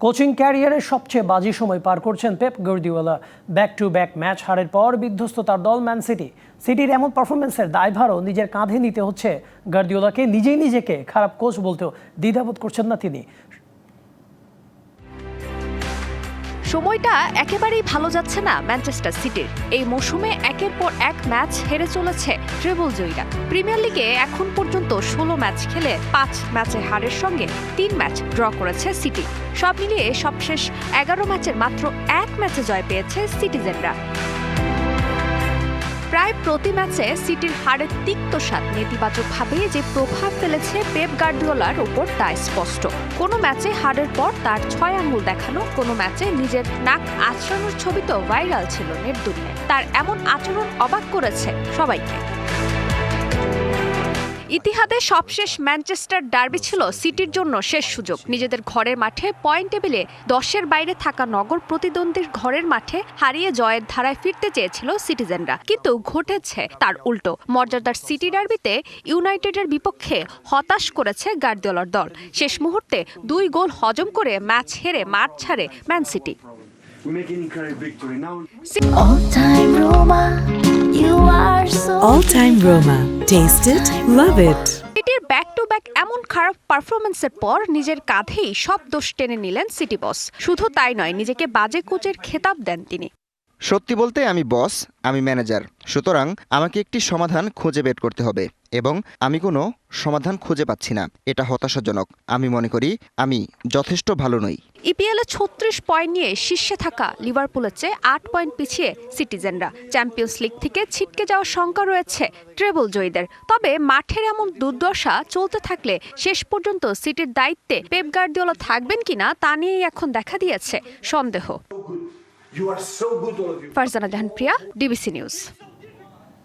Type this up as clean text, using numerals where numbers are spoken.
Coaching ক্যারিয়ারের সবচেয়ে বাজে সময় পার করছেন Pep Guardiola. Back to back match হারের পর বিধ্বস্ত তার দল ম্যান সিটির এমন পারফরমেন্সের দায়ভারও নিজের কাঁধে নিতে হচ্ছে গার্দিওলাকে। নিজেকে খারাপ কোচ বলতেও দ্বিধাবোধ করছেন না তিনি। সময়টা একেবারেই ভালো যাচ্ছে না ম্যানচেস্টার সিটির। এই মৌসুমে একের পর এক ম্যাচ হেরে চলেছে ট্রেবল জয়ীরা। প্রিমিয়ার লিগে এখন পর্যন্ত 16 ম্যাচ খেলে 5 ম্যাচে হারের সঙ্গে 3 ম্যাচ ড্র করেছে সিটি। সব মিলিয়ে সবশেষ 11 ম্যাচের মাত্র 1 ম্যাচে জয় পেয়েছে সিটিজেনরা। প্রায় প্রতি ম্যাচে সিটির হারের তিক্ত স্বাদ নেতিবাচকভাবে যে প্রভাব ফেলেছে পেপ গার্দিওলার উপর তা স্পষ্ট। কোনো ম্যাচে হারের পর তার 6 আঙ্গুল দেখানো, কোনো ম্যাচে নিজের নাক আঁচড়ানোর ছবি তো ভাইরাল ছিল নেট দুনিয়ায়। তার এমন আচরণ অবাক করেছে সবাইকে। ইতিহাদে সবশেষ ম্যানচেস্টার ডার্বি ছিল সিটির জন্য শেষ সুযোগ। নিজেদের ঘরের মাঠে পয়েন্ট টেবিলে 10-এর বাইরে থাকা নগর প্রতিদ্বন্দ্বীর ঘরের মাঠে হারিয়ে জয়ের ধারায় ফিরতে চেয়েছিল সিটিজেনরা, কিন্তু ঘটেছে তার উল্টো। মর্যাদার সিটি ডার্বিতে ইউনাইটেডের বিপক্ষে হতাশ করেছে গার্দিওলার দল। শেষ মুহূর্তে 2 গোল হজম করে ম্যাচ হেরে মাঠ ছাড়ে man city. All time Roma. Taste it, love it. সিটির ব্যাক টু ব্যাক এমন খারাপ পারফরমেন্সের পর নিজের কাঁধেই সব দোষ টেনে নিলেন সিটি বস। শুধু তাই নয়, নিজেকে বাজে কোচের খেতাব দেন তিনি। সত্যি বলতে আমি বস, আমি ম্যানেজার, সুতরাং আমাকে একটি সমাধান খুঁজে বের করতে হবে এবং আমি কোনো সমাধান খুঁজে পাচ্ছি না। এটা হতাশাজনক। আমি মনে করি আমি যথেষ্ট ভালো নই। ইপিএলে 36 পয়েন্ট নিয়ে শীর্ষে থাকা লিভারপুলের চেয়ে 8 পয়েন্ট পিছিয়ে সিটিজেনরা। চ্যাম্পিয়ন্স লিগ থেকে ছিটকে যাওয়ার শঙ্কা রয়েছে ট্রেবল জয়ীদের। তবে মাঠের এমন দুর্দশা চলতে থাকলে শেষ পর্যন্ত সিটির দায়িত্বে পেপ গার্দিওলা থাকবেন কিনা তা নিয়েই এখন দেখা দিয়েছে সন্দেহ। ফারজানা জাহান প্রিয়া, ডিবিসি নিউজ।